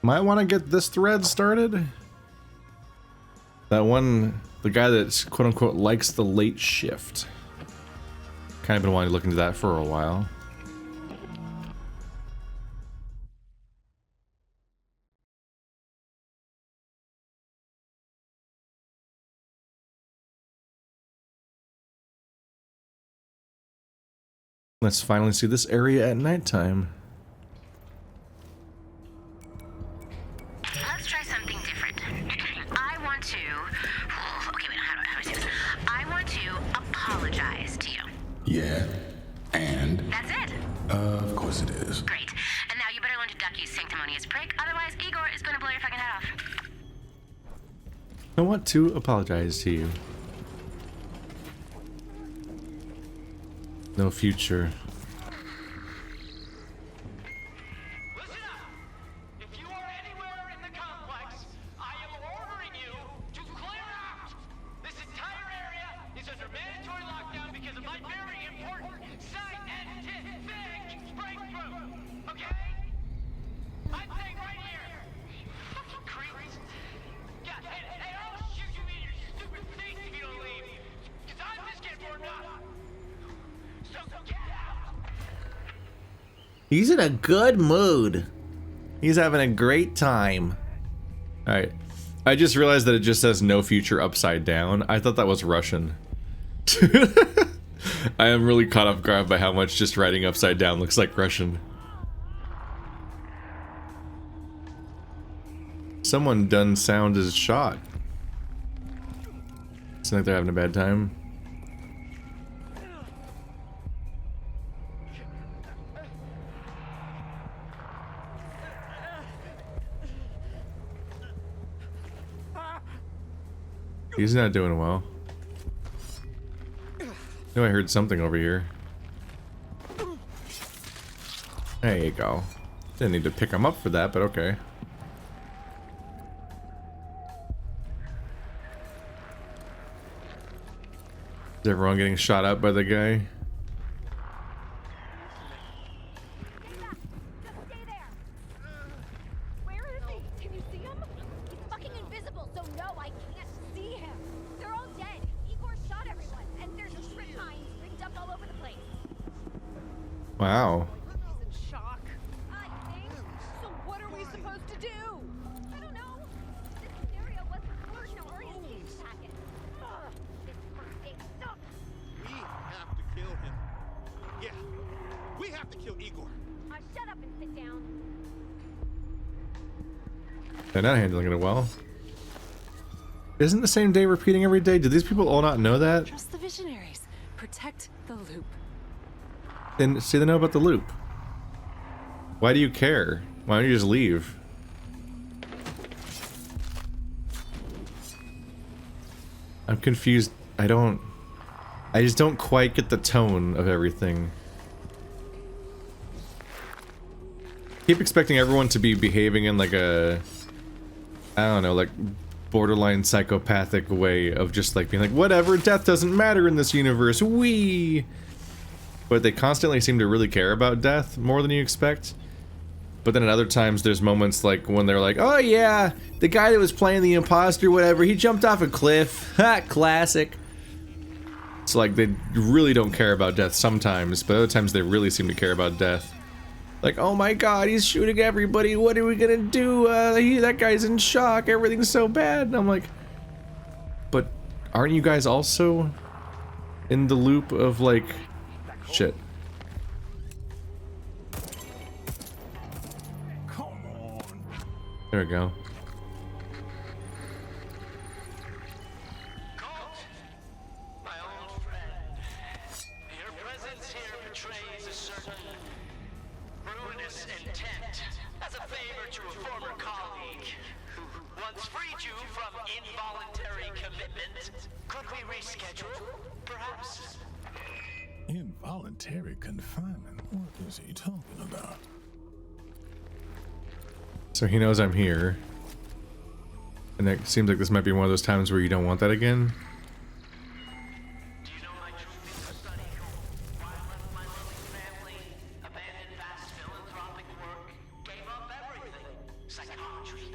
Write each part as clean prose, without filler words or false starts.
Might want to get this thread started. That one, the guy that's quote unquote likes the late shift. Kind of been wanting to look into that for a while. Let's finally see this area at nighttime. Let's try something different. I want to... Okay, wait, how do I say this? I want to apologize to you. Yeah, and? That's it. Of course it is. Great. And now you better learn to duck, you sanctimonious prick. Otherwise, Igor is going to blow your fucking head off. I want to apologize to you. No future. Listen up! If you are anywhere in the complex, I am ordering you to clear out! This entire area is under mandatory lockdown because of my very important scientific breakthrough! Okay? I'm saying right here! Fucking creeps! Yeah, hey, I'll shoot you in your stupid face if you don't leave! Because I'm just getting warmed up! So get out! He's in a good mood. He's having a great time. Alright. I just realized that it just says no future upside down. I thought that was Russian. I am really caught off guard by how much just writing upside down looks like Russian. Someone done sound is shot. Seems like they're having a bad time. He's not doing well. I know I heard something over here. There you go. Didn't need to pick him up for that, but okay. Is everyone getting shot up by the guy? Wow. Shock. I think. So what are we supposed to do? I don't know. This scenario wasn't for no orientation packet. This first aid sucks. We have to kill him. Yeah, we have to kill Igor. Shut up and sit down. They're not handling it well. Isn't the same day repeating every day? Do these people all not know that? Trust the visionaries. Protect the loop. And see, they know about the loop. Why do you care? Why don't you just leave? I'm confused. I just don't quite get the tone of everything. Keep expecting everyone to be behaving in like a, I don't know, like borderline psychopathic way of just like being like, whatever, death doesn't matter in this universe, wee! But they constantly seem to really care about death more than you expect. But then at other times there's moments like when they're like, oh yeah, the guy that was playing the imposter, whatever, he jumped off a cliff. Ha, classic. It's like they really don't care about death sometimes, but other times they really seem to care about death. Like, oh my god, he's shooting everybody, what are we gonna do? That guy's in shock, everything's so bad. And I'm like, but aren't you guys also in the loop of like, shit. Come on. There we go. Colt, my old friend, your presence here betrays a certain ruinous intent. As a favor to a former colleague who once freed you from involuntary commitment, could we reschedule, perhaps? Involuntary confinement? What is he talking about? So he knows I'm here. And it seems like this might be one of those times where you don't want that again. Do you know my true future study? Why I left my loving family, abandoned vast philanthropic work, gave up everything. geometry.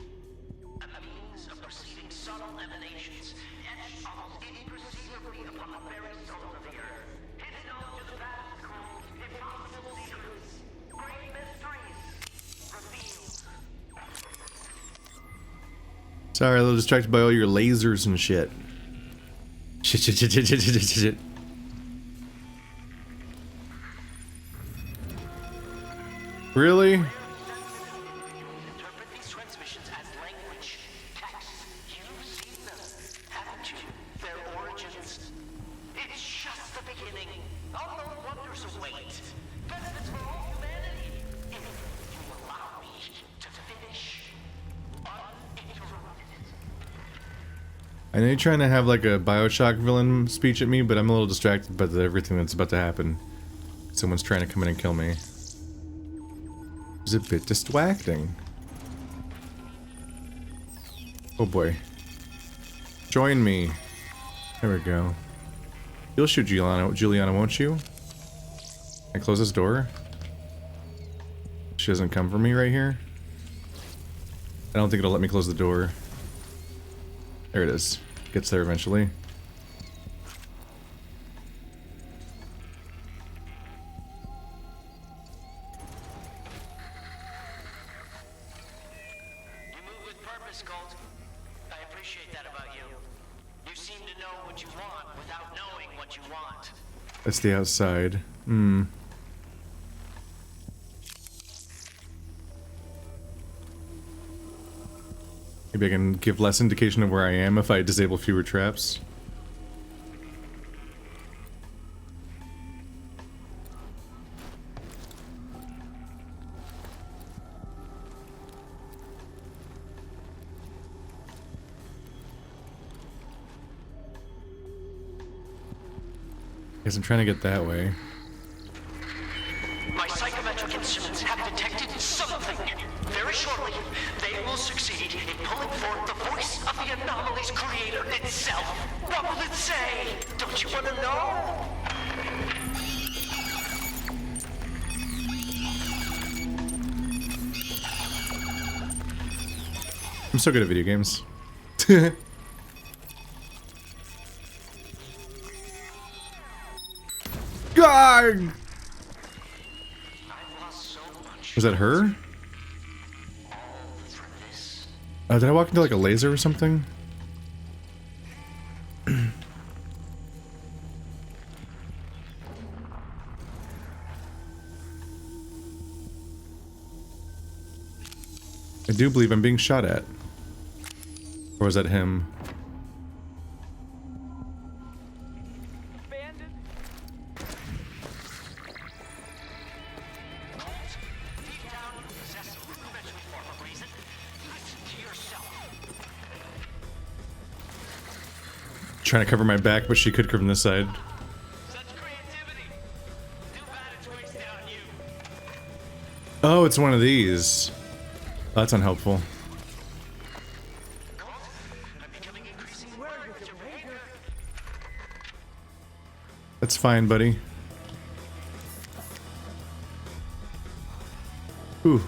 A means of perceiving subtle emanations etched almost imperceptibly upon the very soul of the earth. Hidden all to the vast cold, impossible secrets, great mysteries revealed. Sorry, a little distracted by all your lasers and shit. Shit. Really? Interpret these transmissions as language, text. You've seen them, haven't you? Their origins. It's just the beginning. Unknown wonders await. Benefits for all humanity. If you allow me to finish uninterrupted. I know you're trying to have like a Bioshock villain speech at me, but I'm a little distracted by everything that's about to happen. Someone's trying to come in and kill me. It's a bit distracting. Oh boy. Join me. There we go. You'll shoot Juliana, won't you? Can I close this door? She doesn't come for me right here. I don't think it'll let me close the door. There it is. Gets there eventually. You move with purpose, Colt. I appreciate that about you. You seem to know what you want without knowing what you want. That's the outside. Maybe I can give less indication of where I am if I disable fewer traps. Guess I'm trying to get that way. My psychometric instruments have detected something. Very shortly, they will succeed in pulling forth the voice of the anomaly's creator itself. What will it say? Don't you want to know? I'm so good at video games. God! Was that her? Did I walk into like a laser or something? I do believe I'm being shot at. Or was that him? Trying to cover my back, but she could come from this side. Such creativity. Too bad it's wasted on you. Oh, it's one of these. Oh, that's unhelpful. I'm becoming increasingly worried with your behavior. That's fine, buddy. Ooh.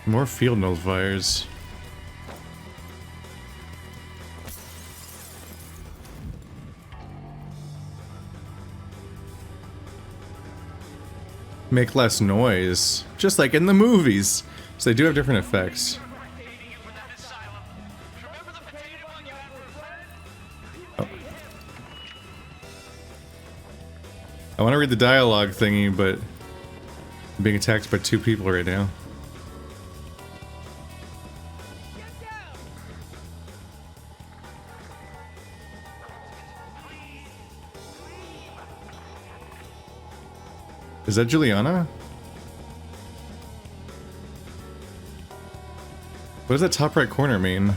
More field nullifiers. Make less noise, just like in the movies. So they do have different effects. Oh. I want to read the dialogue thingy, but I'm being attacked by 2 people right now. Is that Juliana? What does that top right corner mean?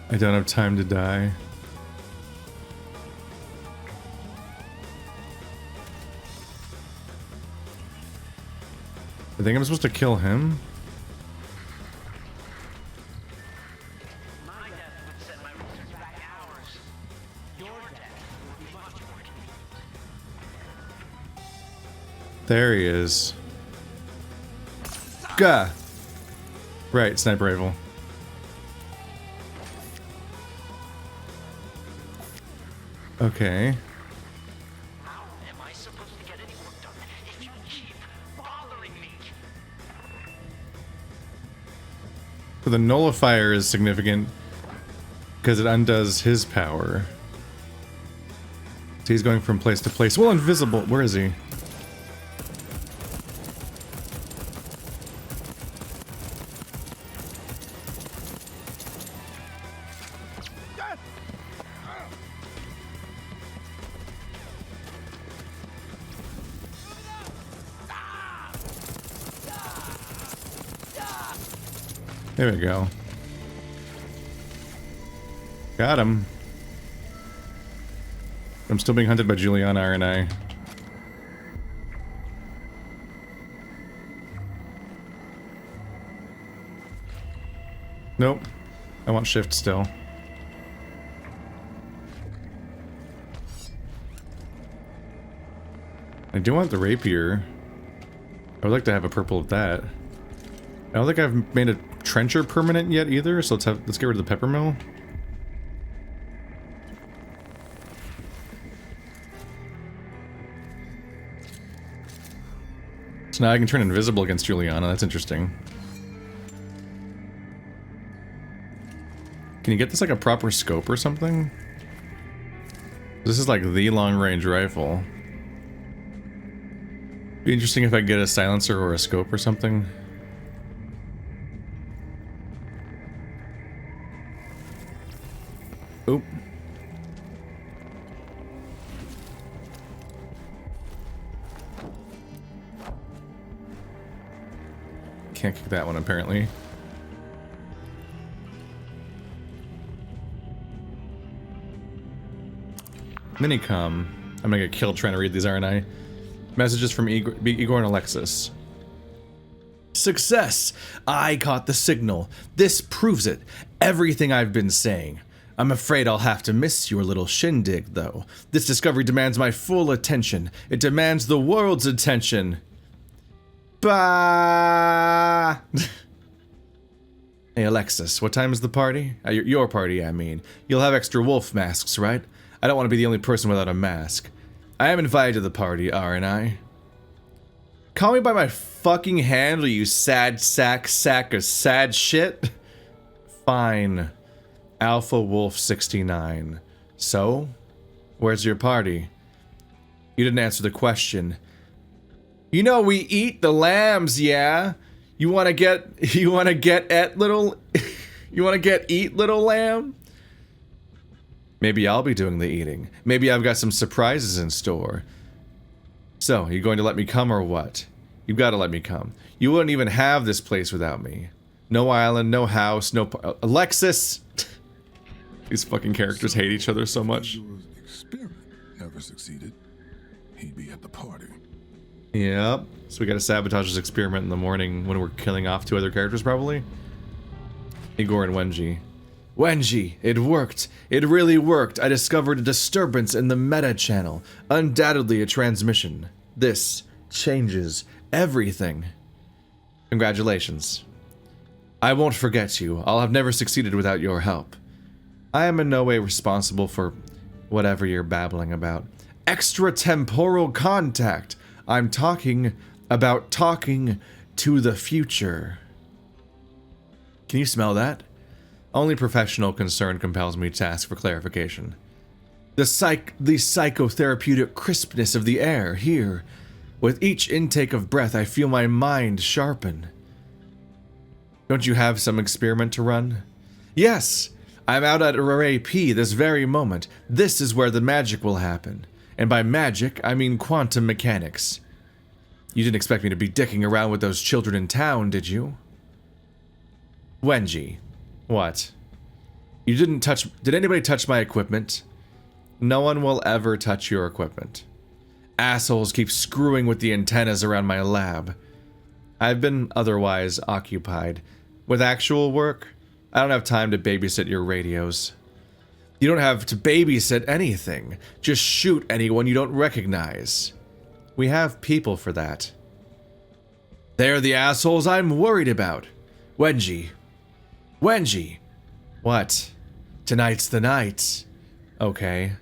I don't have time to die. I think I'm supposed to kill him. My death would set my research back hours. Your death will be much more convenient. There he is. Gah! Right, sniper rifle. Okay. How am I supposed to get any work done if you keep bothering me? So the nullifier is significant because it undoes his power. So he's going from place to place. Well, invisible. Where is he? There we go. Got him. I'm still being hunted by Juliana, aren't I? Nope. I want shift still. I do want the rapier. I would like to have a purple of that. I don't think I've made a trencher permanent yet either, so let's get rid of the pepper mill. So now I can turn invisible against Juliana. That's interesting. Can you get this like a proper scope or something? This is like the long-range rifle. Be interesting if I get a silencer or a scope or something. Oop. Can't kick that one apparently. Minicom. I'm gonna get killed trying to read these, aren't I? Messages from Igor and Alexis. Success! I caught the signal. This proves it. Everything I've been saying. I'm afraid I'll have to miss your little shindig, though. This discovery demands my full attention. It demands the world's attention. Bah! Hey, Alexis, what time is the party? Your party, I mean. You'll have extra wolf masks, right? I don't want to be the only person without a mask. I am invited to the party, aren't I? Call me by my fucking handle, you sad sack of sad shit. Fine. Alpha Wolf 69. So? Where's your party? You didn't answer the question. You know we eat the lambs, yeah? You wanna get eat little lamb? Maybe I'll be doing the eating. Maybe I've got some surprises in store. So, you going to let me come or what? You've got to let me come. You wouldn't even have this place without me. No island, no house, no Alexis! These fucking characters hate each other so much. Your experiment never succeeded. He'd be at the party. Yep. So we gotta sabotage this experiment in the morning when we're killing off two other characters, probably? Igor and Wenji. Wenji, it worked. It really worked. I discovered a disturbance in the meta channel. Undoubtedly a transmission. This changes everything. Congratulations. I won't forget you. I'll have never succeeded without your help. I am in no way responsible for whatever you're babbling about. Extratemporal contact. I'm talking about talking to the future. Can you smell that? Only professional concern compels me to ask for clarification. The psychotherapeutic crispness of the air here. With each intake of breath, I feel my mind sharpen. Don't you have some experiment to run? Yes! I'm out at Array P this very moment. This is where the magic will happen. And by magic, I mean quantum mechanics. You didn't expect me to be dicking around with those children in town, did you? Wenji. What? You didn't touch... Did anybody touch my equipment? No one will ever touch your equipment. Assholes keep screwing with the antennas around my lab. I've been otherwise occupied. With actual work, I don't have time to babysit your radios. You don't have to babysit anything. Just shoot anyone you don't recognize. We have people for that. They're the assholes I'm worried about. Wenji. Wenji. What? Tonight's the night. Okay.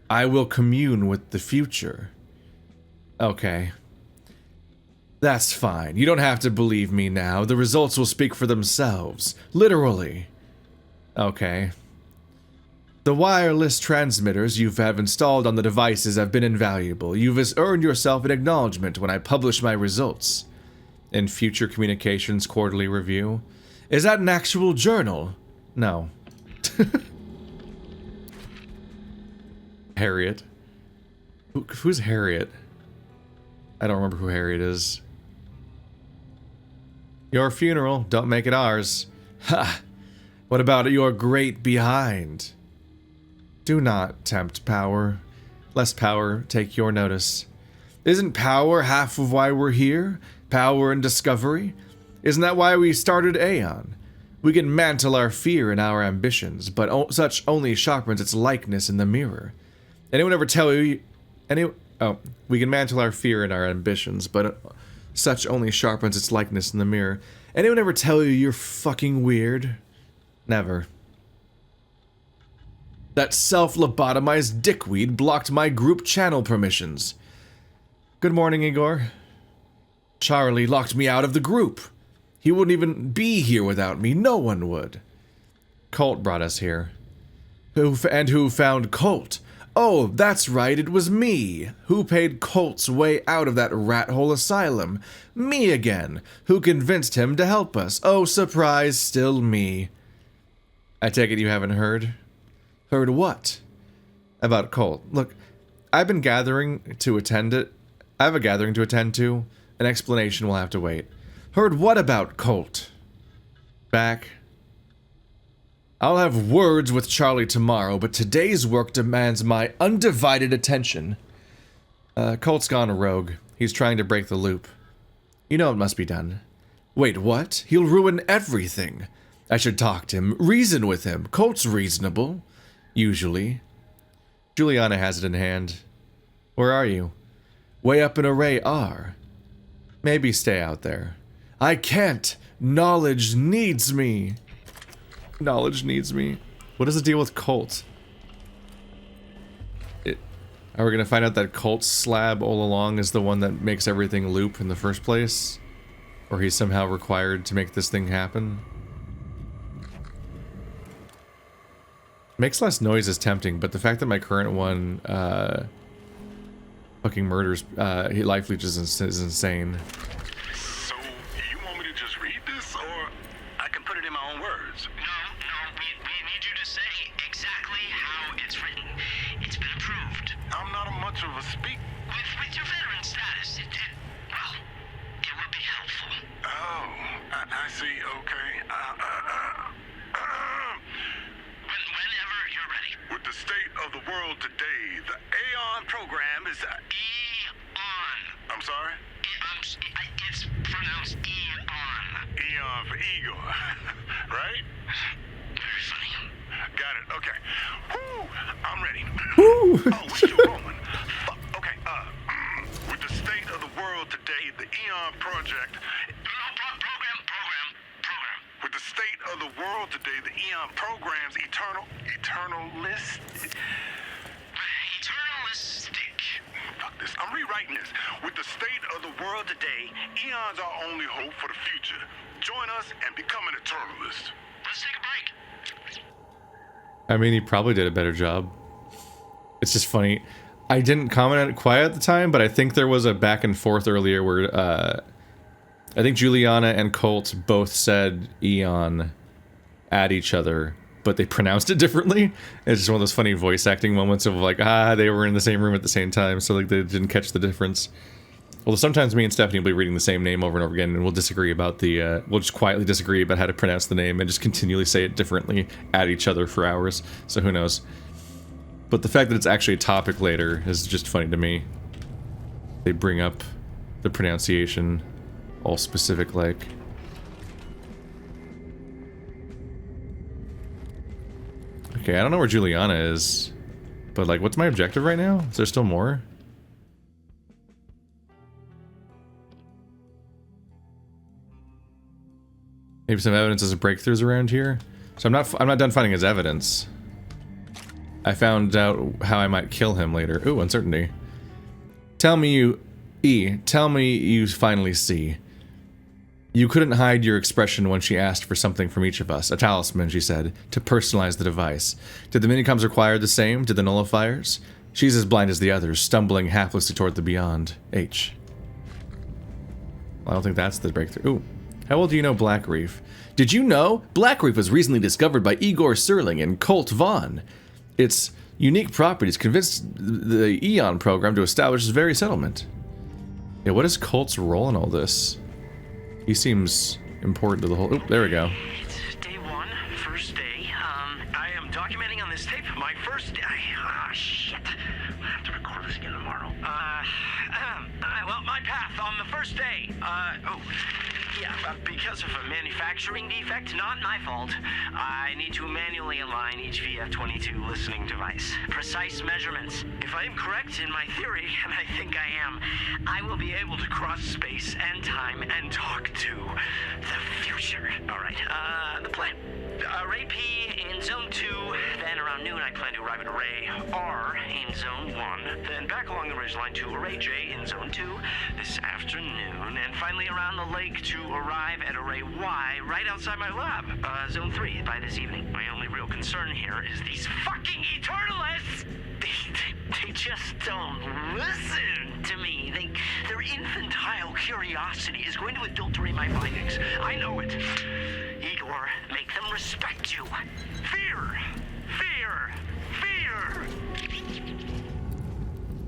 I will commune with the future. Okay. That's fine. You don't have to believe me now. The results will speak for themselves. Literally. Okay. The wireless transmitters you have installed on the devices have been invaluable. You've earned yourself an acknowledgement when I publish my results. In Future Communications Quarterly Review. Is that an actual journal? No. Harriet. Who's Harriet? I don't remember who Harriet is. Your funeral, don't make it ours. Ha! What about your great behind? Do not tempt power. Lest power take your notice. Isn't power half of why we're here? Power and discovery? Isn't that why we started Aeon? We can mantle our fear and our ambitions, but such only sharpens its likeness in the mirror. Anyone ever tell you... we can mantle our fear and our ambitions, but such only sharpens its likeness in the mirror. Anyone ever tell you you're fucking weird? Never. That self-lobotomized dickweed blocked my group channel permissions. Good morning, Igor. Charlie locked me out of the group. He wouldn't even be here without me. No one would. Colt brought us here. Who found Colt? Oh, that's right, it was me. Who paid Colt's way out of that rat hole asylum? Me again. Who convinced him to help us? Oh, surprise, still me. I take it you haven't heard? Heard what? About Colt. Look, I've been gathering to attend it. I have a gathering to attend to. An explanation will have to wait. Heard what about Colt? Back. I'll have words with Charlie tomorrow, but today's work demands my undivided attention. Colt's gone rogue. He's trying to break the loop. You know it must be done. Wait, what? He'll ruin everything. I should talk to him, reason with him. Colt's reasonable. Usually. Juliana has it in hand. Where are you? Way up in Array R. Maybe stay out there. I can't. Knowledge needs me. Knowledge needs me. What is the deal with Colt? Are we gonna find out that Colt's slab all along is the one that makes everything loop in the first place? Or he's somehow required to make this thing happen? Makes less noise is tempting, but the fact that my current one, fucking murders, life leeches is insane. So, you want me to just read this, or I can put it in my own words? No, we need you to say exactly how it's written. It's been approved. I'm not much of a speak. With your veteran status, it would be helpful. Oh, I see, okay. Whenever you're ready. With the state of the world today, the Aeon program is... Eon. I'm sorry? It's pronounced Eon. Eon for Igor, right? Very funny. Got it, okay. Woo! I'm ready. Woo! Oh, we're still rolling. Fuck, okay, with the state of the world today, the Eon project... Program. With the state of the world today, the Eon program's eternalistic. Fuck this, I'm rewriting this. With the state of the world today, Eon's our only hope for the future. Join us and become an eternalist. Let's take a break. I mean, he probably did a better job. It's just funny. I didn't comment on it quite at the time, but I think there was a back and forth earlier where, I think Juliana and Colt both said Eon at each other, but they pronounced it differently. It's just one of those funny voice acting moments of like, they were in the same room at the same time, so like they didn't catch the difference. Well, sometimes me and Stephanie will be reading the same name over and over again, and we'll disagree about the, we'll just quietly disagree about how to pronounce the name and just continually say it differently at each other for hours, so who knows. But the fact that it's actually a topic later is just funny to me. They bring up the pronunciation, all specific like. Okay, I don't know where Juliana is, but like, what's my objective right now? Is there still more? Maybe some evidence as breakthroughs around here. So I'm not done finding his evidence. I found out how I might kill him later. Ooh, uncertainty. Tell me you finally see. You couldn't hide your expression when she asked for something from each of us. A talisman, she said, to personalize the device. Did the minicoms require the same? Did the nullifiers? She's as blind as the others, stumbling haplessly toward the beyond. H. Well, I don't think that's the breakthrough. Ooh. How well do you know Blackreef? Did you know? Blackreef was recently discovered by Igor Serling and Colt Vaughn. Its unique properties convinced the Eon program to establish this very settlement. Yeah, what is Colt's role in all this? He seems important to the whole... Oop, there we go. It's day one, first day. I am documenting on this tape my first day. Ah, shit. I have to record this again tomorrow. Well, my path on the first day. Because of a manufacturing defect, not my fault. I need to manually align each VF-22 listening device. Precise measurements. If I am correct in my theory, and I think I am, I will be able to cross space and time and talk to the future. Alright, the plan. Array P in Zone 2, then around noon I plan to arrive at Array R in Zone 1, then back along the ridgeline to Array J in Zone 2 this afternoon, and finally around the lake to arrive at Array Y right outside my lab, Zone 3 by this evening. My only real concern here is these fucking Eternalists! They just don't listen to me. Their infantile curiosity is going to adulterate my findings. I know it. Igor, make them respect you. Fear! Fear! Fear!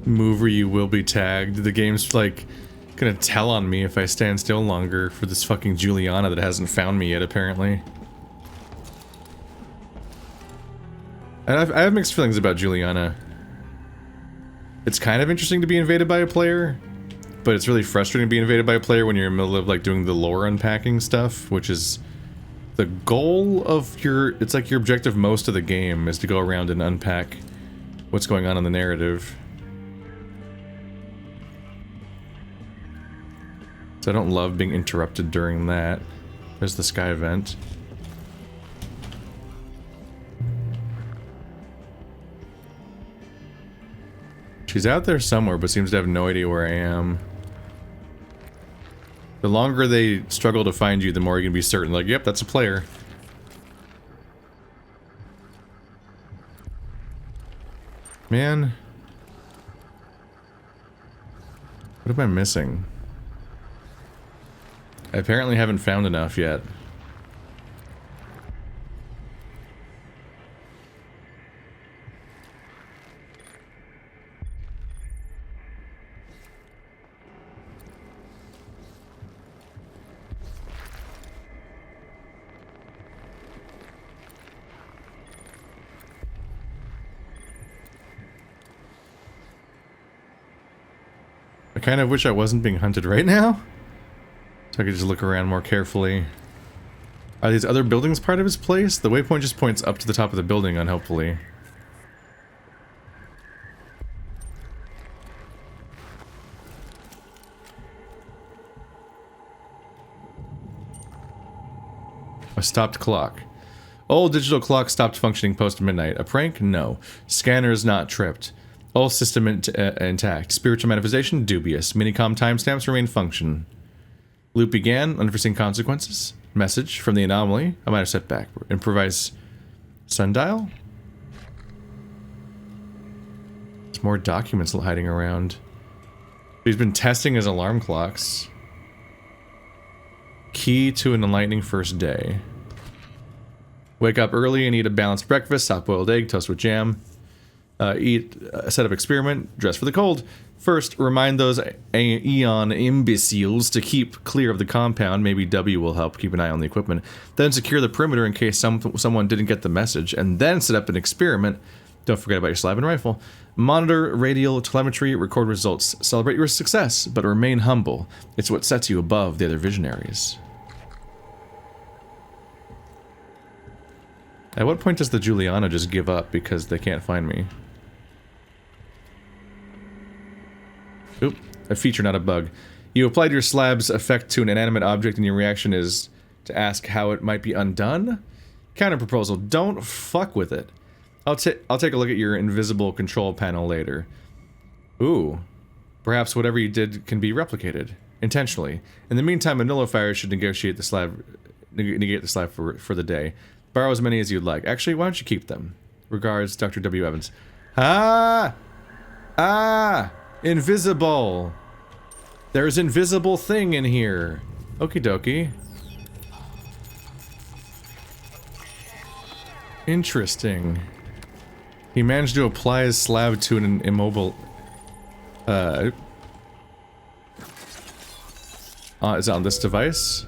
Move or you will be tagged. The game's like gonna tell on me if I stand still longer for this fucking Juliana that hasn't found me yet, apparently. And I have mixed feelings about Juliana. It's kind of interesting to be invaded by a player, but it's really frustrating to be invaded by a player when you're in the middle of like doing the lore unpacking stuff, which is the goal of your... It's like your objective most of the game is to go around and unpack what's going on in the narrative. So I don't love being interrupted during that. There's the sky event. She's out there somewhere, but seems to have no idea where I am. The longer they struggle to find you, the more you can be certain, like, yep, that's a player. Man. What am I missing? I apparently haven't found enough yet. I kind of wish I wasn't being hunted right now, so I could just look around more carefully. Are these other buildings part of his place? The waypoint just points up to the top of the building, unhelpfully. A stopped clock. Old digital clock stopped functioning post-midnight. A prank? No. Scanner is not tripped. All system intact. Spiritual manifestation? Dubious. Minicom timestamps remain function. Loop began. Unforeseen consequences. Message from the anomaly. A minor setback. Improvise sundial? There's more documents hiding around. He's been testing his alarm clocks. Key to an enlightening first day. Wake up early and eat a balanced breakfast. Soft-boiled egg, toast with jam. Eat a setup experiment. Dress for the cold. First, remind those Eon imbeciles to keep clear of the compound. Maybe W will help keep an eye on the equipment. Then secure the perimeter in case someone didn't get the message. And then set up an experiment. Don't forget about your slab and rifle. Monitor radial telemetry, record results. Celebrate your success, but remain humble. It's what sets you above the other visionaries. At what point does the Juliana just give up because they can't find me? Oop, a feature, not a bug. You applied your slab's effect to an inanimate object and your reaction is to ask how it might be undone? Counter proposal, don't fuck with it. I'll take a look at your invisible control panel later. Ooh. Perhaps whatever you did can be replicated. Intentionally. In the meantime, a nullifier should negate the slab for the day. Borrow as many as you'd like. Actually, why don't you keep them? Regards, Dr. W. Evans. Ah! Ah! Invisible! There's invisible thing in here. Okie dokie. Interesting. He managed to apply his slab to an immobile... is it on this device?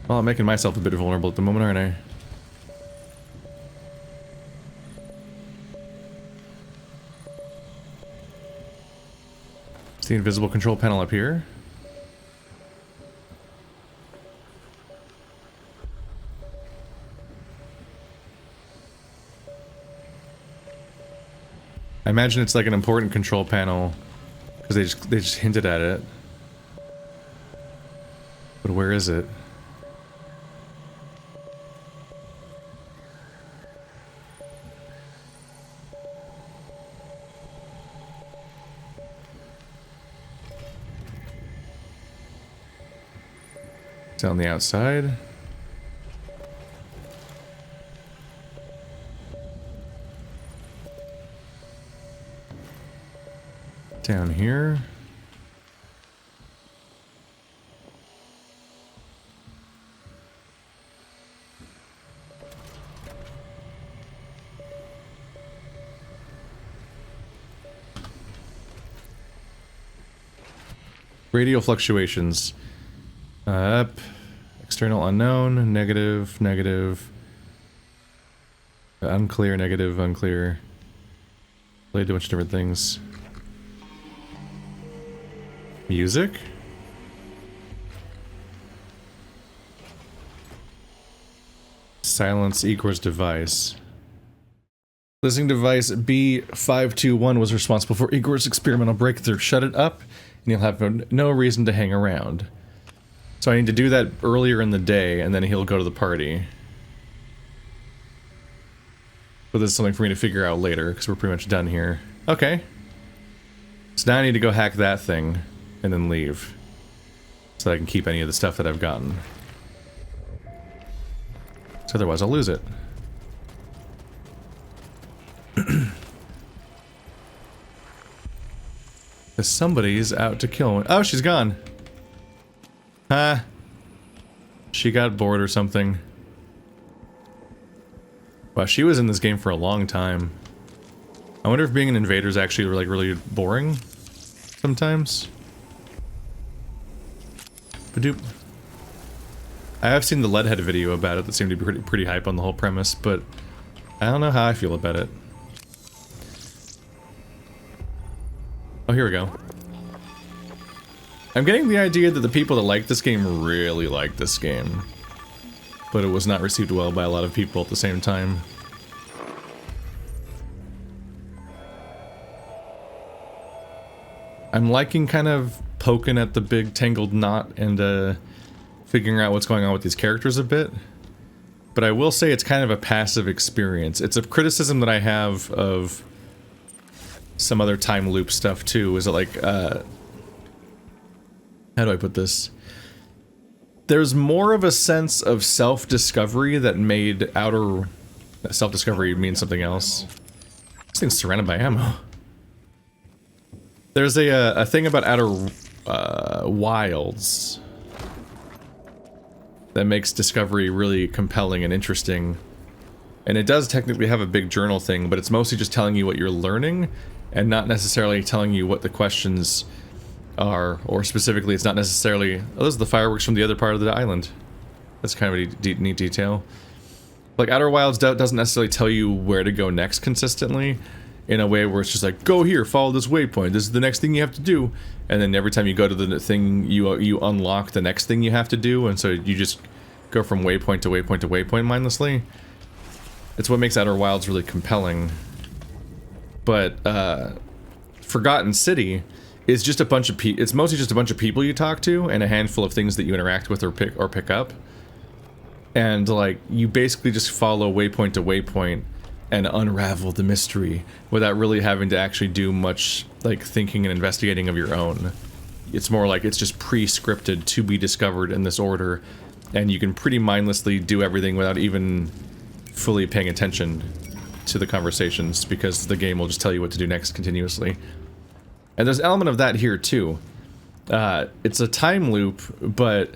Well, I'm making myself a bit vulnerable at the moment, aren't I? Is the invisible control panel up here? I imagine it's like an important control panel because they just hinted at it. But where is it? It's on the outside. Down here. Radial fluctuations. Up. External unknown. Negative. Negative. Unclear. Negative. Unclear. Played a bunch of different things. Music? Silence Igor's device. Listening device B521 was responsible for Igor's experimental breakthrough. Shut it up, and you'll have no reason to hang around. So I need to do that earlier in the day, and then he'll go to the party. But this is something for me to figure out later, because we're pretty much done here. Okay. So now I need to go hack that thing. And then leave. So I can keep any of the stuff that I've gotten. So otherwise I'll lose it. Because somebody's out to kill me. Oh, she's gone. Huh. She got bored or something. Wow, she was in this game for a long time. I wonder if being an invader is actually like really boring sometimes. Badoop. I have seen the Leadhead video about it that seemed to be pretty hype on the whole premise, but I don't know how I feel about it. Oh, here we go. I'm getting the idea that the people that like this game really like this game, but it was not received well by a lot of people at the same time. I'm liking kind of poking at the big tangled knot and figuring out what's going on with these characters a bit. But I will say it's kind of a passive experience. It's a criticism that I have of some other time loop stuff too, is that like, how do I put this? There's more of a sense of self-discovery that made outer... Self-discovery means something else. This thing's surrounded by ammo. There's a thing about Outer Wilds that makes discovery really compelling and interesting. And it does technically have a big journal thing, but it's mostly just telling you what you're learning and not necessarily telling you what the questions are, or specifically it's not necessarily, oh, those are the fireworks from the other part of the island. That's kind of a neat detail. Like, Outer Wilds doesn't necessarily tell you where to go next consistently, in a way where it's just like, go here, follow this waypoint, this is the next thing you have to do. And then every time you go to the thing, you unlock the next thing you have to do, and so you just go from waypoint to waypoint to waypoint mindlessly. It's what makes Outer Wilds really compelling. But, Forgotten City is just a bunch of it's mostly just a bunch of people you talk to, and a handful of things that you interact with or pick up. And, like, you basically just follow waypoint to waypoint and unravel the mystery without really having to actually do much, like, thinking and investigating of your own. It's more like it's just pre-scripted to be discovered in this order, and you can pretty mindlessly do everything without even fully paying attention to the conversations, because the game will just tell you what to do next continuously. And there's an element of that here, too. It's a time loop, but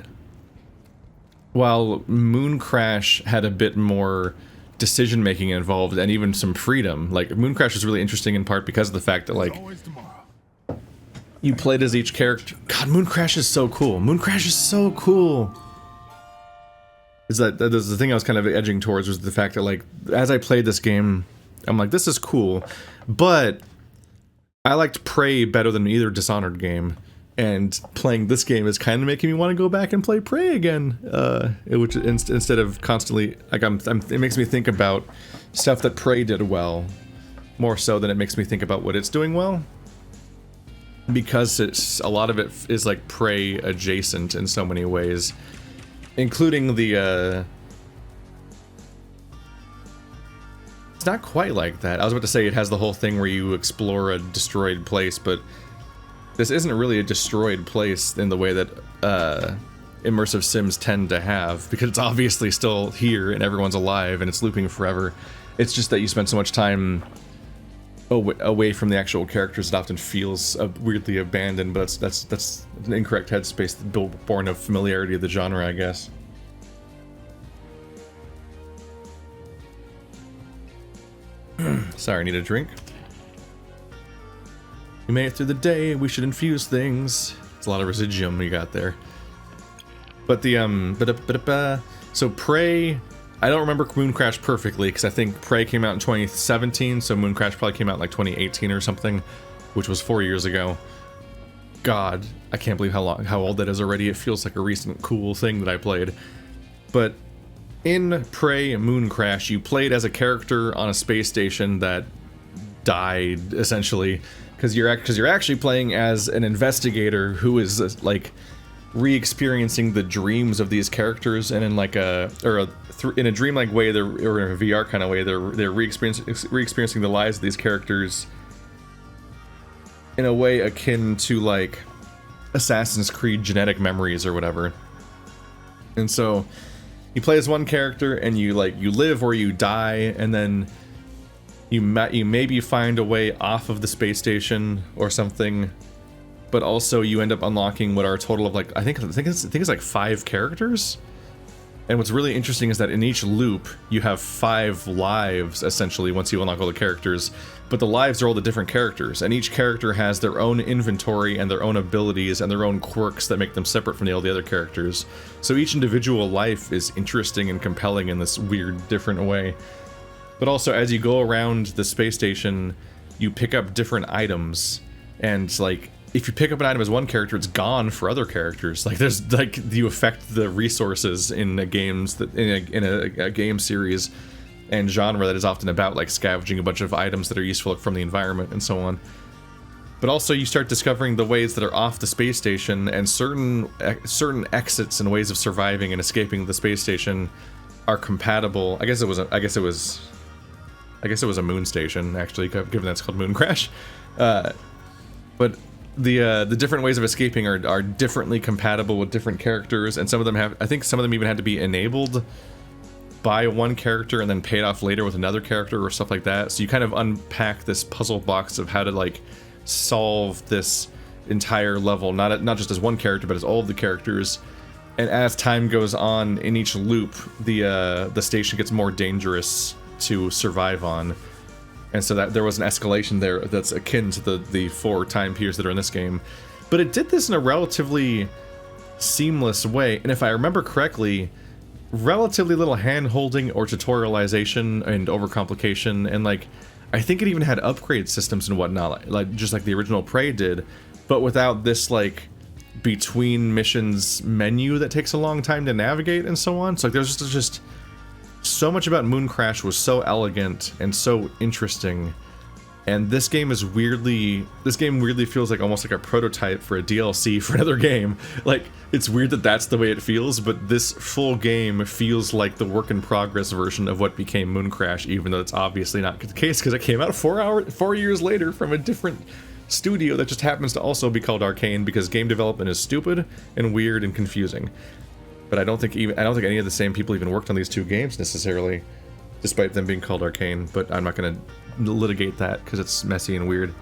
while Moon Crash had a bit more decision-making involved and even some freedom, like, Moon Crash was really interesting in part because of the fact that, like, you played as each character. God, Moon Crash is so cool. Moon Crash is so cool. Is that the thing I was kind of edging towards, was the fact that, like, as I played this game, I'm like, this is cool, but I liked Prey better than either Dishonored game, and playing this game is kind of making me want to go back and play Prey again, which instead of constantly, like, it makes me think about stuff that Prey did well, more so than it makes me think about what it's doing well, because a lot of it is, like, Prey adjacent in so many ways. Including the, it's not quite like that. I was about to say it has the whole thing where you explore a destroyed place, but this isn't really a destroyed place in the way that, immersive sims tend to have, because it's obviously still here and everyone's alive and it's looping forever. It's just that you spend so much time away from the actual characters, it often feels weirdly abandoned, but that's an incorrect headspace born of familiarity of the genre, I guess. Sorry, I need a drink. We made it through the day, we should infuse things. It's a lot of residuum we got there. But the, so Prey, I don't remember Moon Crash perfectly, because I think Prey came out in 2017, so Moon Crash probably came out in like 2018 or something, which was 4 years ago. God, I can't believe how old that is already. It feels like a recent cool thing that I played. But in Prey and Moon Crash, you played as a character on a space station that died, essentially, because you're actually playing as an investigator who is like re-experiencing the dreams of these characters, and in like in a dreamlike way, or in a VR kind of way, they're re-experiencing the lives of these characters in a way akin to like Assassin's Creed genetic memories or whatever. And so you play as one character, and you live or you die, and then you maybe find a way off of the space station or something, but also you end up unlocking what are a total of like I think it's like 5 characters. And what's really interesting is that in each loop you have 5 lives essentially once you unlock all the characters, but the lives are all the different characters, and each character has their own inventory and their own abilities and their own quirks that make them separate from all the other characters. So each individual life is interesting and compelling in this weird different way. But also, as you go around the space station, you pick up different items, and like if you pick up an item as one character, it's gone for other characters. Like there's like you affect the resources in a a game series and genre that is often about like scavenging a bunch of items that are useful from the environment and so on. But also you start discovering the ways that are off the space station, and certain exits and ways of surviving and escaping the space station are compatible. I guess it was a moon station, actually, given that it's called Moon Crash. But the different ways of escaping are differently compatible with different characters, and some of them I think some of them even had to be enabled by one character and then paid off later with another character or stuff like that. So you kind of unpack this puzzle box of how to like solve this entire level, not just as one character, but as all of the characters. And as time goes on in each loop, the station gets more dangerous to survive on. And so that there was an escalation there that's akin to the 4 time periods that are in this game. But it did this in a relatively seamless way, and if I remember correctly, relatively little hand-holding or tutorialization and overcomplication, and like, I think it even had upgrade systems and whatnot, like just like the original Prey did, but without this like between missions menu that takes a long time to navigate and so on. So like, there's just so much about Mooncrash was so elegant and so interesting. And this game weirdly feels like almost like a prototype for a DLC for another game. Like, it's weird that that's the way it feels, but this full game feels like the work in progress version of what became Mooncrash, even though it's obviously not the case because it came out 4 years later from a different studio that just happens to also be called Arkane, because game development is stupid and weird and confusing. But I don't think any of the same people even worked on these 2 games necessarily, despite them being called Arkane. But I'm not gonna litigate that because it's messy and weird.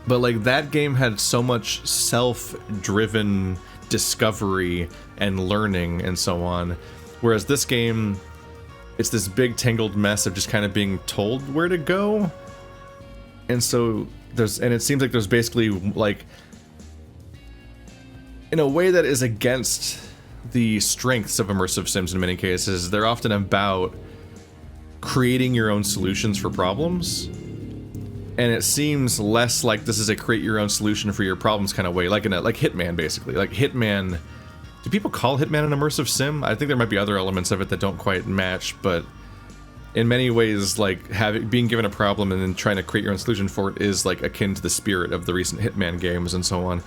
But like, that game had so much self-driven discovery and learning and so on, whereas this game, it's this big tangled mess of just kind of being told where to go. And so it seems like there's basically like, in a way that is against the strengths of immersive sims in many cases, they're often about creating your own solutions for problems. And it seems less like this is a create your own solution for your problems kind of way, like like Hitman, basically. Like Hitman, do people call Hitman an immersive sim? I think there might be other elements of it that don't quite match, but in many ways, like being given a problem and then trying to create your own solution for it is like akin to the spirit of the recent Hitman games and so on.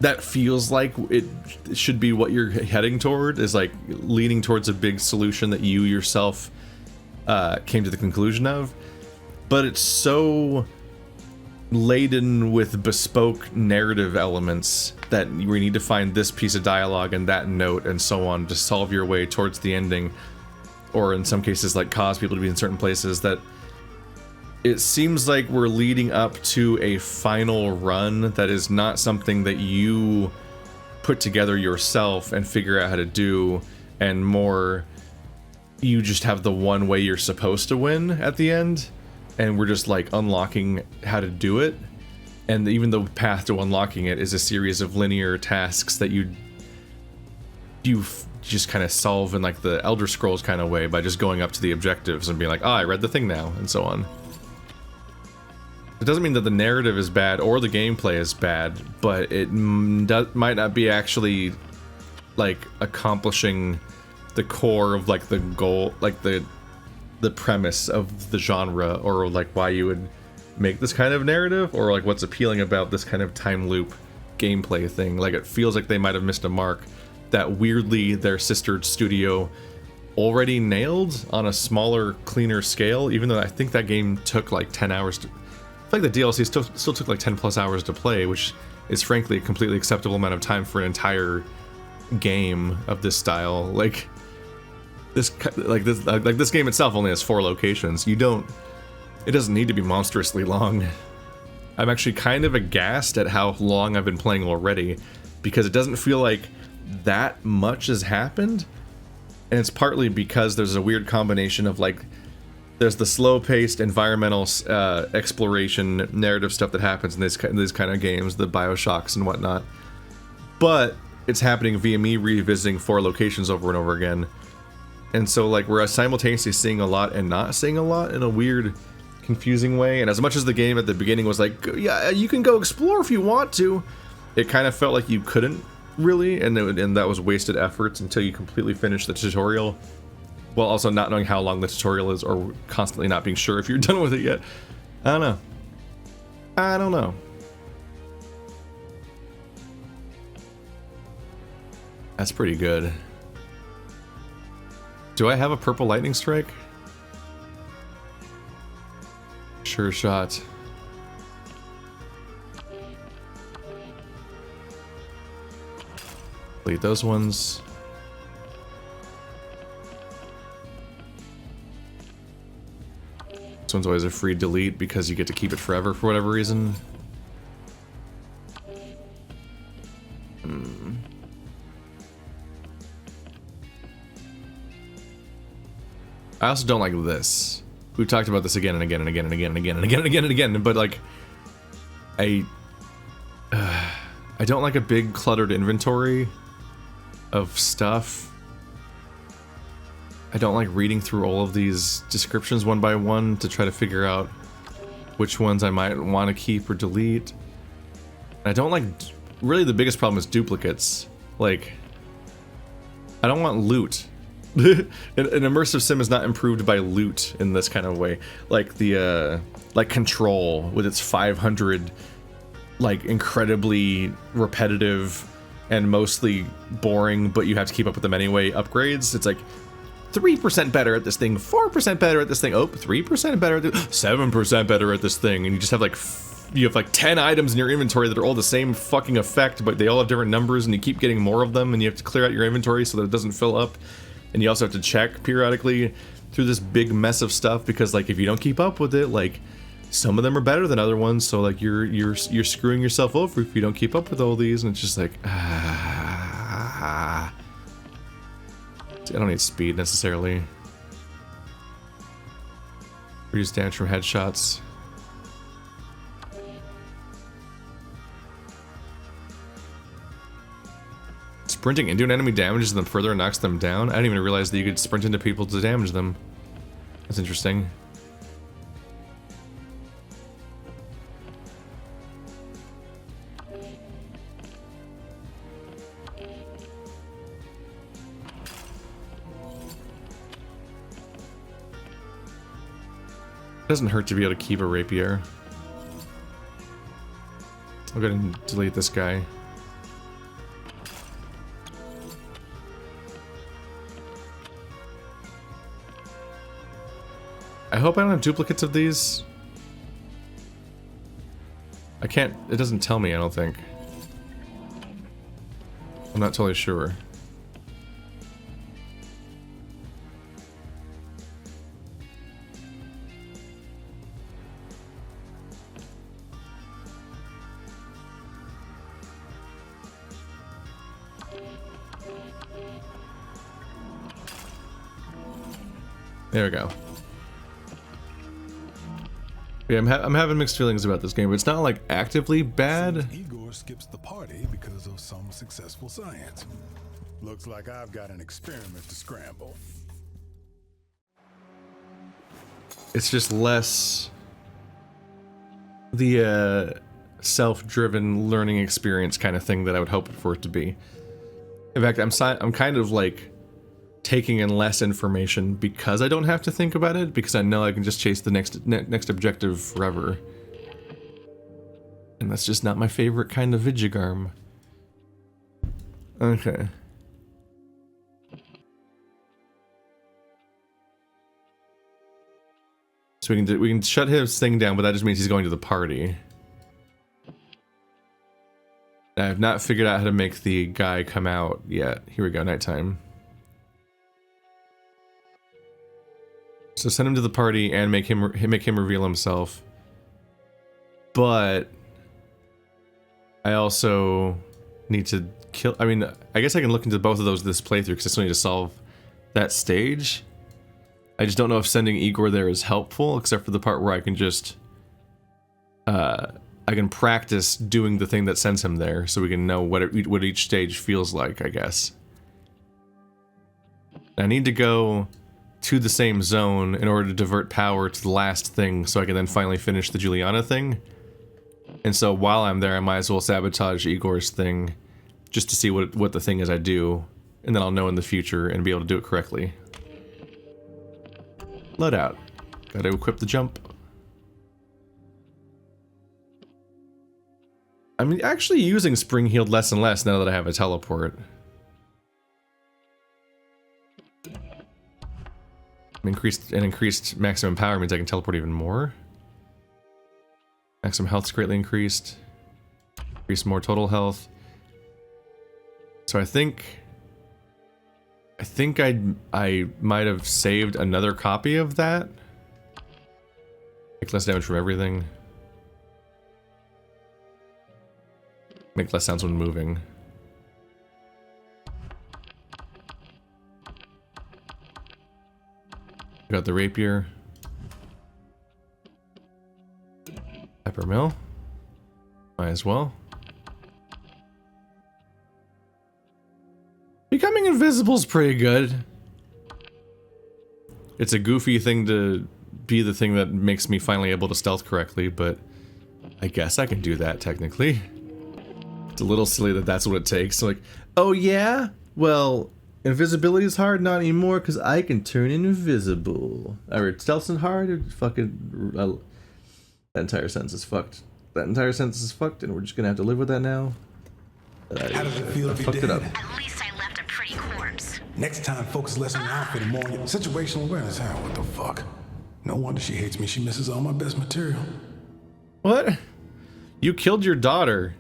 That feels like it should be what you're heading toward, is like leaning towards a big solution that you yourself came to the conclusion of. But it's so laden with bespoke narrative elements that we need to find this piece of dialogue and that note and so on to solve your way towards the ending, or in some cases like cause people to be in certain places, that it seems like we're leading up to a final run that is not something that you put together yourself and figure out how to do, and more you just have the one way you're supposed to win at the end, and we're just like unlocking how to do it. And even the path to unlocking it is a series of linear tasks that you just kind of solve in like the Elder Scrolls kind of way by just going up to the objectives and being like, oh, I read the thing now, and so on. It doesn't mean that the narrative is bad or the gameplay is bad, but it might not be actually like accomplishing the core of like the goal, like the premise of the genre, or like why you would make this kind of narrative, or like what's appealing about this kind of time loop gameplay thing. Like, it feels like they might have missed a mark that weirdly their sister studio already nailed on a smaller, cleaner scale, even though I think that game took like 10 hours to... I feel like the DLC still took like 10 plus hours to play, which is frankly a completely acceptable amount of time for an entire game of this style. Like this game itself only has 4 locations. It doesn't need to be monstrously long. I'm actually kind of aghast at how long I've been playing already, because it doesn't feel like that much has happened. And it's partly because there's a weird combination of like, there's the slow-paced environmental exploration narrative stuff that happens in these kind of games, the Bioshocks and whatnot. But it's happening via me revisiting 4 locations over and over again. And so like, we're simultaneously seeing a lot and not seeing a lot in a weird, confusing way. And as much as the game at the beginning was like, yeah, you can go explore if you want to, it kind of felt like you couldn't really, and that was wasted efforts until you completely finished the tutorial. While also not knowing how long the tutorial is, or constantly not being sure if you're done with it yet. I don't know. That's pretty good. Do I have a purple lightning strike? Sure shot. Delete those ones. This one's always a free delete because you get to keep it forever for whatever reason. I also don't like this. We've talked about this again and again and again and again and again and again and again and again, but like, I don't like a big cluttered inventory of stuff. I don't like reading through all of these descriptions one by one to try to figure out which ones I might want to keep or delete. And I don't like, really the biggest problem is duplicates. Like, I don't want loot. An immersive sim is not improved by loot in this kind of way. Like the, like Control with its 500, like incredibly repetitive and mostly boring, but you have to keep up with them anyway, upgrades. It's like 3% better at this thing, 4% better at this thing, oh, 3% better at this, 7% better at this thing, and you just have like, you have like 10 items in your inventory that are all the same fucking effect, but they all have different numbers, and you keep getting more of them, and you have to clear out your inventory so that it doesn't fill up. And you also have to check periodically through this big mess of stuff, because like if you don't keep up with it, like some of them are better than other ones, so like you're screwing yourself over if you don't keep up with all these, and it's just like I don't need speed necessarily. Reduce damage from headshots. Sprinting into an enemy damages them further and knocks them down? I didn't even realize that you could sprint into people to damage them. That's interesting. It doesn't hurt to be able to keep a rapier. I'll go ahead and delete this guy. I hope I don't have duplicates of these. I can't, it doesn't tell me, I don't think. I'm not totally sure. There we go. Yeah, I'm having mixed feelings about this game, but it's not like actively bad. Igor skips the party because of some successful science. Looks like I've got an experiment to scramble. It's just less the self-driven learning experience kind of thing that I would hope for it to be. In fact, I'm kind of like taking in less information because I don't have to think about it, because I know I can just chase the next objective forever. And that's just not my favorite kind of Vigigarm. Okay. So we can shut his thing down, but that just means he's going to the party. I have not figured out how to make the guy come out yet. Here we go, nighttime. So send him to the party and make him reveal himself. But I also need to kill. I mean, I guess I can look into both of those this playthrough because I still need to solve that stage. I just don't know if sending Igor there is helpful, except for the part where I can just I can practice doing the thing that sends him there, so we can know what each stage feels like, I guess. I need to go to the same zone in order to divert power to the last thing, so I can then finally finish the Juliana thing. And so while I'm there, I might as well sabotage Igor's thing, just to see what the thing is I do, and then I'll know in the future and be able to do it correctly. Loadout. Gotta equip the jump. I'm actually using Spring Healed less and less now that I have a teleport. Increased maximum power means I can teleport even more. Maximum health's greatly increased. Increase more total health. So I think I might have saved another copy of that. Make less damage from everything. Make less sounds when moving. Got the rapier. Pepper mill. Might as well. Becoming invisible is pretty good. It's a goofy thing to be the thing that makes me finally able to stealth correctly, but I guess I can do that technically. It's a little silly that that's what it takes. Like, oh yeah? Well, invisibility is hard, not anymore, because I can turn invisible. Alright, stealth's hard, or fucking... that entire sentence is fucked. That entire sentence is fucked, and we're just gonna have to live with that now. How does it feel to be At dead? least I left a pretty corpse. Next time, focus less on the outfit and more on your situational awareness. Huh? What the fuck? No wonder she hates me. She misses all my best material. What? You killed your daughter.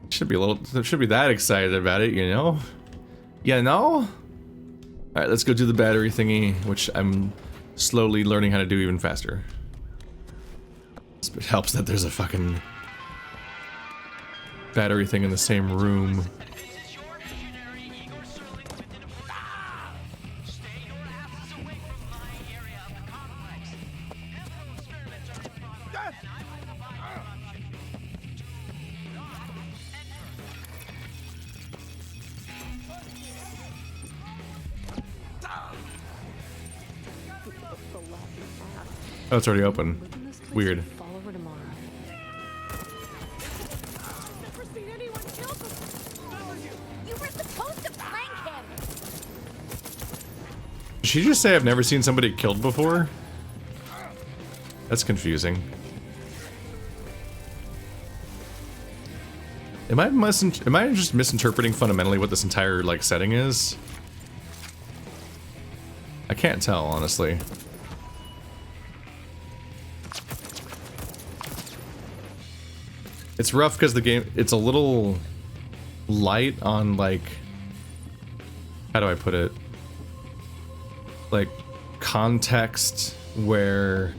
Should be that excited about it, you know? You know? Alright, let's go do the battery thingy, which I'm slowly learning how to do even faster. It helps that there's a fucking battery thing in the same room. Oh, it's already open. Weird. Did she just say I've never seen somebody killed before? That's confusing. Am I just misinterpreting fundamentally what this entire like setting is? I can't tell, honestly. It's rough because the game, it's a little light on like, how do I put it? Like context where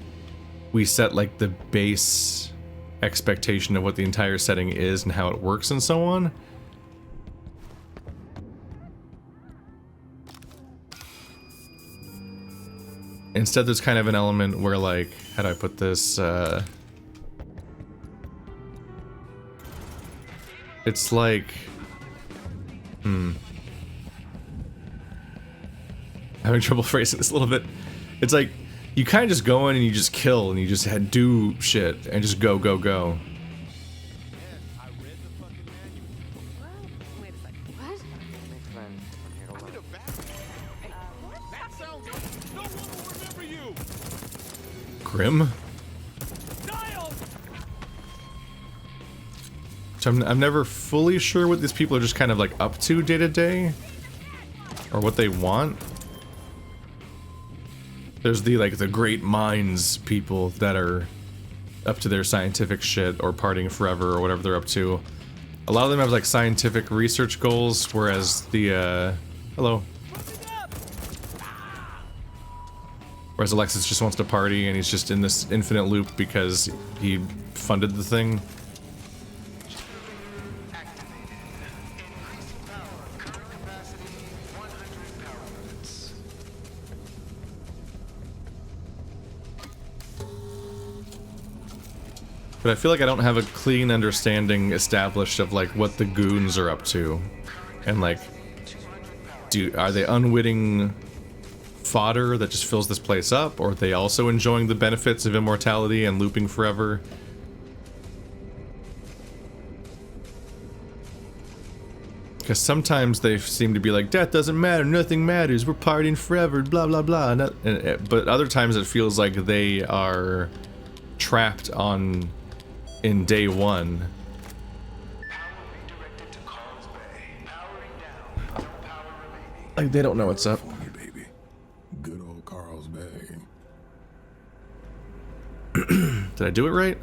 we set like the base expectation of what the entire setting is and how it works and so on. Instead, there's kind of an element where like, how do I put this? It's like, having trouble phrasing this a little bit. It's like, you kind of just go in and you just kill and you just do shit and just go, go, go. Wait a second. What? Grim? So I'm never fully sure what these people are just kind of like up to day to day, or what they want. There's the like the great minds people that are up to their scientific shit or partying forever or whatever they're up to. A lot of them have like scientific research goals, whereas the hello. Whereas Alexis just wants to party and he's just in this infinite loop because he funded the thing. But I feel like I don't have a clean understanding established of like what the goons are up to. And like, are they unwitting fodder that just fills this place up? Or are they also enjoying the benefits of immortality and looping forever? Because sometimes they seem to be like, death doesn't matter, nothing matters, we're partying forever, blah blah blah. But other times it feels like they are trapped in day one. Like they don't know what's up. Baby. Good old Carl's Bay. Did I do it right?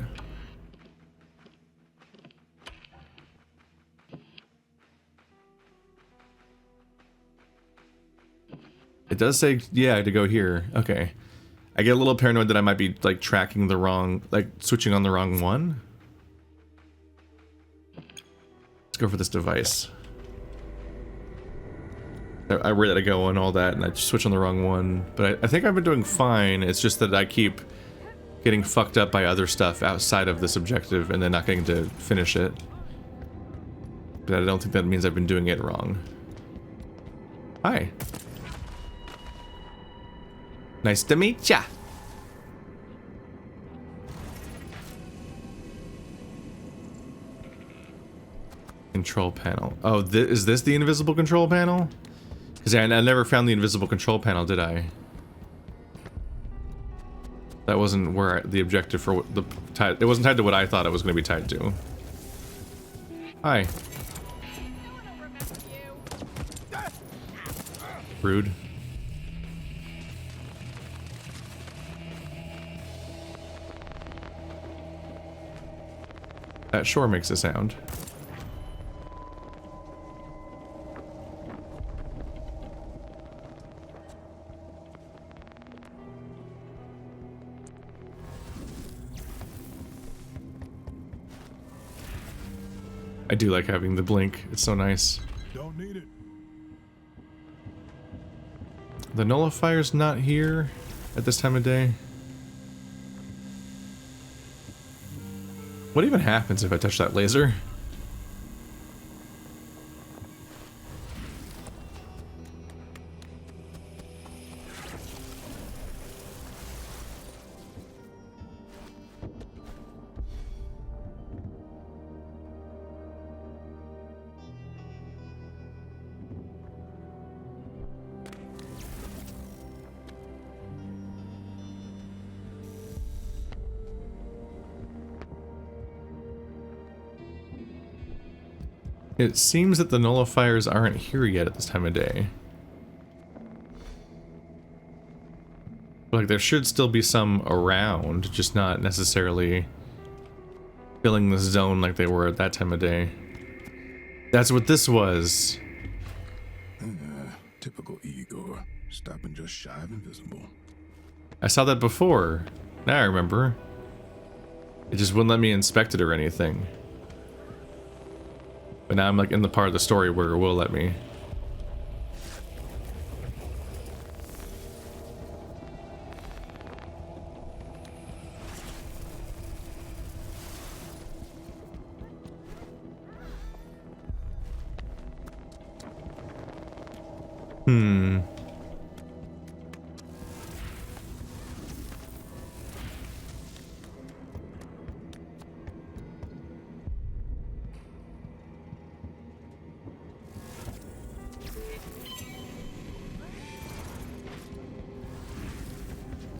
It does say, yeah, to go here. Okay. I get a little paranoid that I might be like tracking the wrong, like switching on the wrong one. Let's go for this device. where did I go and all that, and I just switched on the wrong one. But I think I've been doing fine. It's just that I keep getting fucked up by other stuff outside of this objective and then not getting to finish it. But I don't think that means I've been doing it wrong. Hi. Nice to meet ya. Control panel. Oh, is this the invisible control panel? Because I never found the invisible control panel, did I? That wasn't where the objective for the it wasn't tied to what I thought it was going to be tied to. Hi. Rude. That sure makes a sound. I do like having the blink. It's so nice. Don't need it. The nullifier's not here at this time of day. What even happens if I touch that laser? It seems that the nullifiers aren't here yet at this time of day. Like, there should still be some around, just not necessarily filling the zone like they were at that time of day. That's what this was. Typical Igor. Stopping just shy of invisible. I saw that before. Now I remember. It just wouldn't let me inspect it or anything. But now I'm like in the part of the story where it will let me.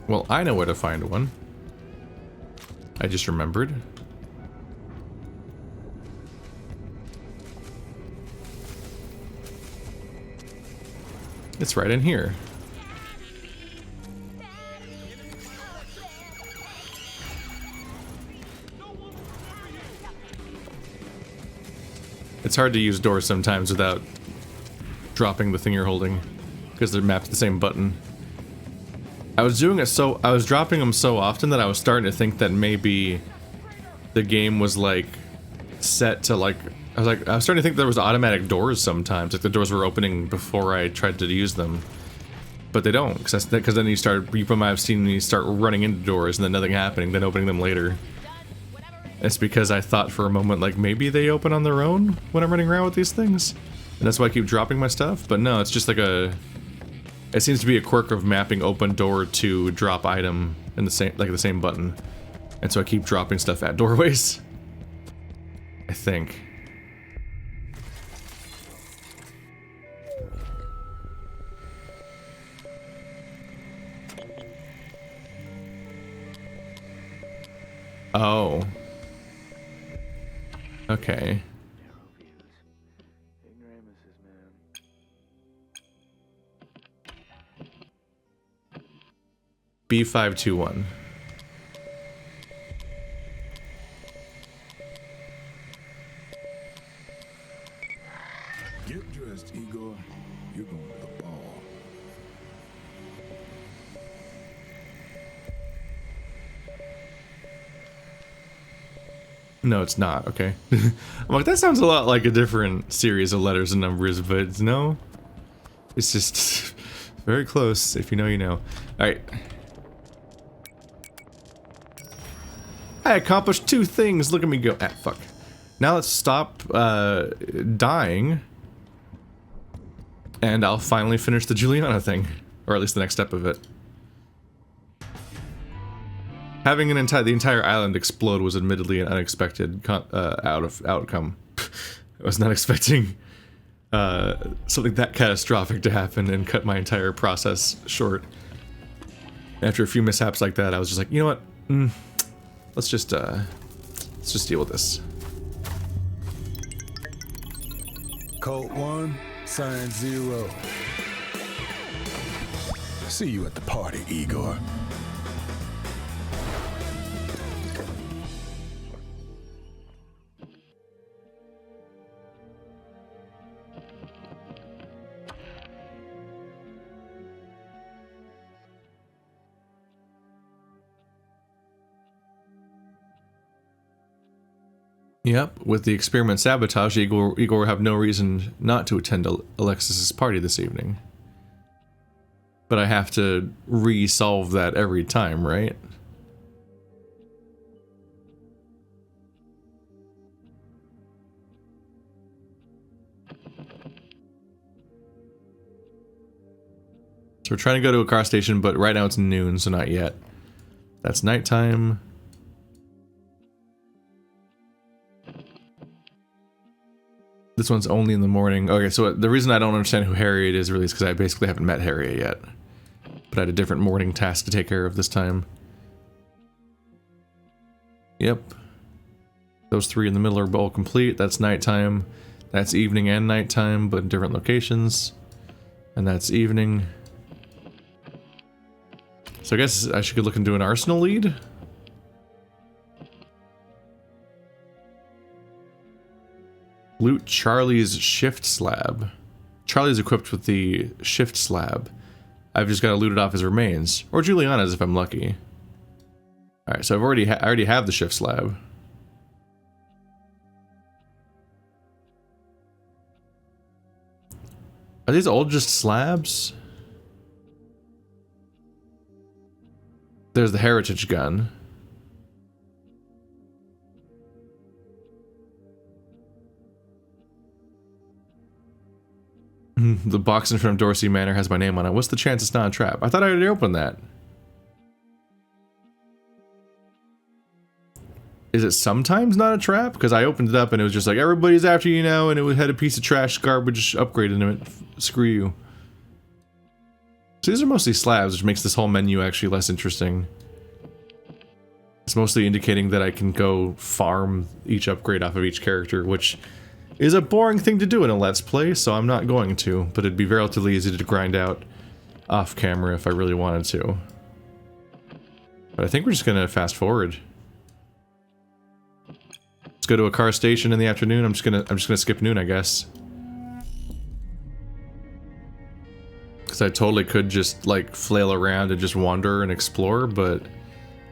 Well, I know where to find one. I just remembered. It's right in here. It's hard to use doors sometimes without dropping the thing you're holding, because they're mapped to the same button. I was dropping them so often that I was starting to think that maybe the game was like set to like, I was starting to think there was automatic doors sometimes, like the doors were opening before I tried to use them. But they don't, because then you might have seen me start running into doors and then nothing happening, then opening them later. It's because I thought for a moment like maybe they open on their own when I'm running around with these things. And that's why I keep dropping my stuff, but no, it's just like it seems to be a quirk of mapping open door to drop item in the same button. And so I keep dropping stuff at doorways. I think. Oh. Okay. B521. Get dressed, Igor. You're going to the ball. No, it's not. Okay. I'm like, that sounds a lot like a different series of letters and numbers, but no. It's just very close. If you know, you know. Alright. I accomplished 2 things. Look at me go. Ah, fuck. Now let's stop dying. And I'll finally finish the Juliana thing. Or at least the next step of it. Having the entire island explode was admittedly an unexpected outcome. I was not expecting something that catastrophic to happen and cut my entire process short. After a few mishaps like that, I was just like, you know what? Let's just deal with this. Colt 1, Science 0. See you at the party, Igor. Yep, with the experiment sabotage, Igor will have no reason not to attend Alexis's party this evening. But I have to re-solve that every time, right? So we're trying to go to a car station, but right now it's noon, so not yet. That's nighttime. This one's only in the morning. Okay, so the reason I don't understand who Harriet is really is because I basically haven't met Harriet yet. But I had a different morning task to take care of this time. Yep. Those 3 in the middle are all complete. That's nighttime. That's evening and nighttime, but in different locations. And that's evening. So I guess I should look into an arsenal lead? Loot Charlie's shift slab. Charlie's equipped with the shift slab. I've just got to loot it off his remains. Or Juliana's if I'm lucky. Alright, so I already have the shift slab. Are these all just slabs? There's the heritage gun. The box in front of Dorsey Manor has my name on it. What's the chance it's not a trap? I thought I already opened that. Is it sometimes not a trap? Because I opened it up and it was just like, everybody's after you now, and it had a piece of trash garbage upgrade in it. Screw you. So these are mostly slabs, which makes this whole menu actually less interesting. It's mostly indicating that I can go farm each upgrade off of each character, which is a boring thing to do in a Let's Play, so I'm not going to, but it'd be relatively easy to grind out off camera if I really wanted to. But I think we're just gonna fast forward. Let's go to a car station in the afternoon. I'm just gonna skip noon, I guess. Because I totally could just like flail around and just wander and explore, but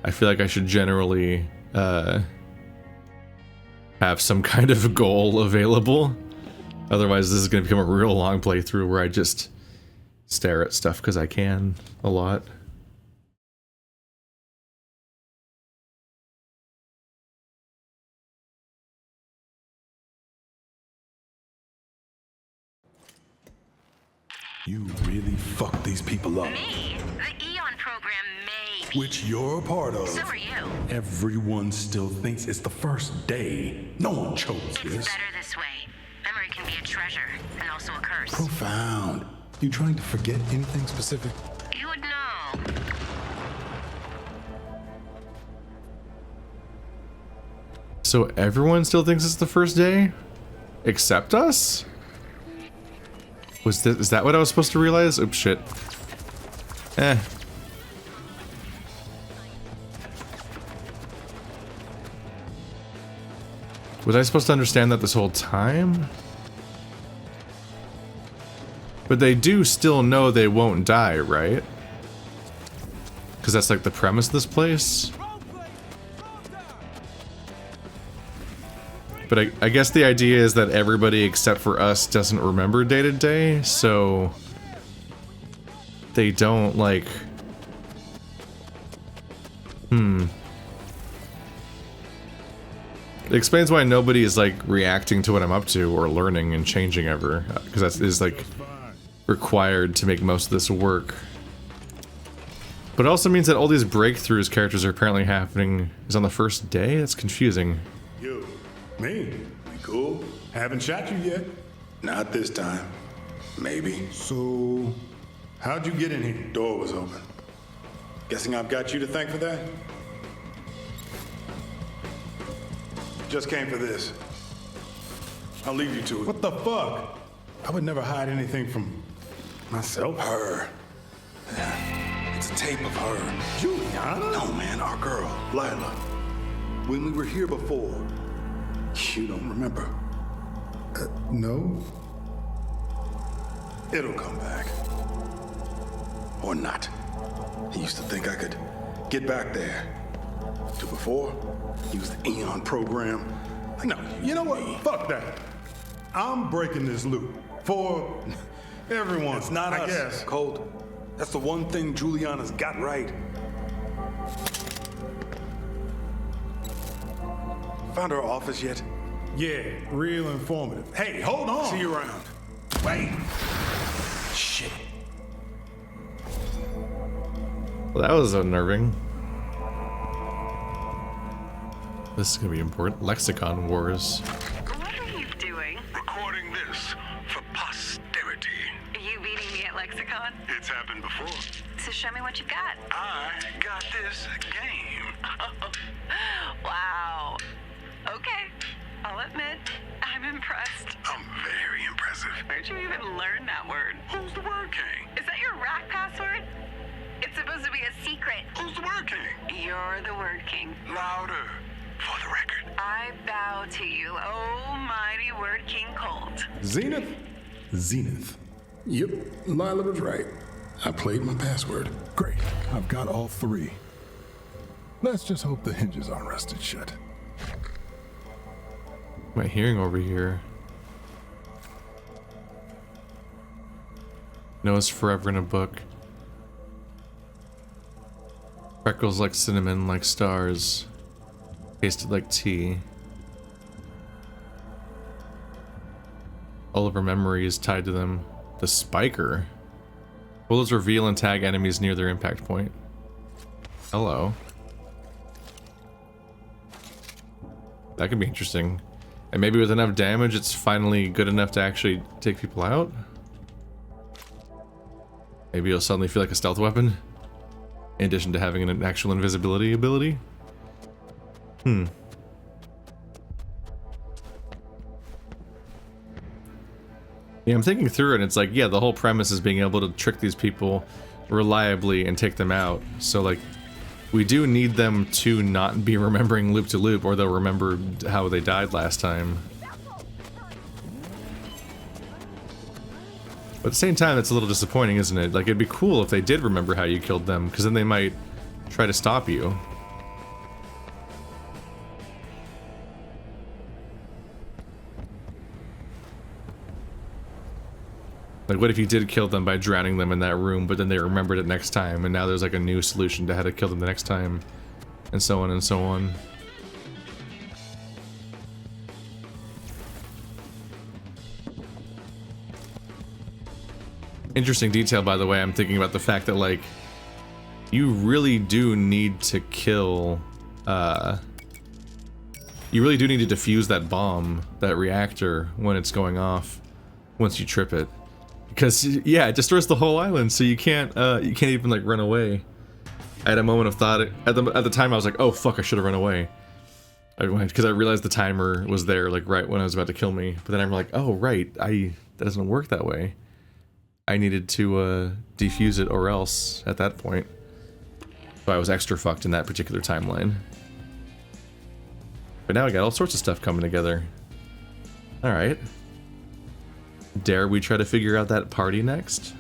I feel like I should generally have some kind of goal available. Otherwise this is going to become a real long playthrough where I just stare at stuff because I can a lot. You really fucked these people up. Me? The Eon program made me. Which you're a part of. So are you. Everyone still thinks it's the first day. No one chose It's this. better this way. Memory can be a treasure and also a curse. Profound. You trying to forget anything specific? You would know. So everyone still thinks it's the first day? Except us? Is that what I was supposed to realize? Oops, shit. Eh. Was I supposed to understand that this whole time? But they do still know they won't die, right? Because that's like the premise of this place. But I guess the idea is that everybody except for us doesn't remember day to day, so they don't, like... It explains why nobody is, like, reacting to what I'm up to or learning and changing ever. Because that is, like, required to make most of this work. But it also means that all these breakthroughs characters are apparently happening is on the first day? That's confusing. You, me, we cool? Haven't shot you yet. Not this time. Maybe. So, how'd you get in here? Door was open. Guessing I've got you to thank for that? Just came for this. I'll leave you to it. What the fuck? I would never hide anything from myself. Her. It's a tape of her. Juliana? No, man, our girl, Lila. When we were here before. You don't remember? No. It'll come back. Or not. I used to think I could get back there. To before, use the Eon program. No, you know what? Fuck that. I'm breaking this loop. For everyone. It's not us, guess. Colt. That's the one thing Juliana's got right. Found her office yet? Yeah, real informative. Hey, hold on. See you around. Wait. Shit. Well, that was unnerving. This is gonna be important. Lexicon wars. What are you doing? Recording this for posterity. Are you beating me at Lexicon? It's happened before. So show me what you've got. I got this game. Wow. Okay. I'll admit, I'm impressed. I'm very impressive. Where'd you even learn that word? Who's the Word King? Is that your rack password? It's supposed to be a secret. Who's the Word King? You're the Word King. Louder, for the record. I bow to you, almighty Word King Colt. Zenith? Zenith. Yep, Lila was right. I played my password. Great, I've got all three. Let's just hope the hinges aren't rusted shut. What am I hearing over here? Noah's forever in a book. Freckles like cinnamon, like stars. Tasted like tea. All of her memory is tied to them. The spiker. Bullets reveal and tag enemies near their impact point. Hello. That could be interesting. And maybe with enough damage, it's finally good enough to actually take people out? Maybe you'll suddenly feel like a stealth weapon? In addition to having an actual invisibility ability? Yeah, I'm thinking through it and it's like, yeah, the whole premise is being able to trick these people reliably and take them out. So like, we do need them to not be remembering loop to loop, or they'll remember how they died last time. But at the same time, it's a little disappointing, isn't it? Like, it'd be cool if they did remember how you killed them, because then they might try to stop you. Like, what if you did kill them by drowning them in that room, but then they remembered it next time, and now there's like a new solution to how to kill them the next time, and so on and so on. Interesting detail, by the way. I'm thinking about the fact that, like, you really do need to kill, you really do need to defuse that bomb, that reactor, when it's going off, once you trip it. Because, yeah, it destroys the whole island, so you can't even, like, run away. I had a moment of thought, at the time I was like, oh fuck, I should have run away. Because I realized the timer was there, like, right when I was about to kill me. But then I'm like, oh right, that doesn't work that way. I needed to defuse it or else at that point. So I was extra fucked in that particular timeline. But now I got all sorts of stuff coming together. Alright. Dare we try to figure out that party next?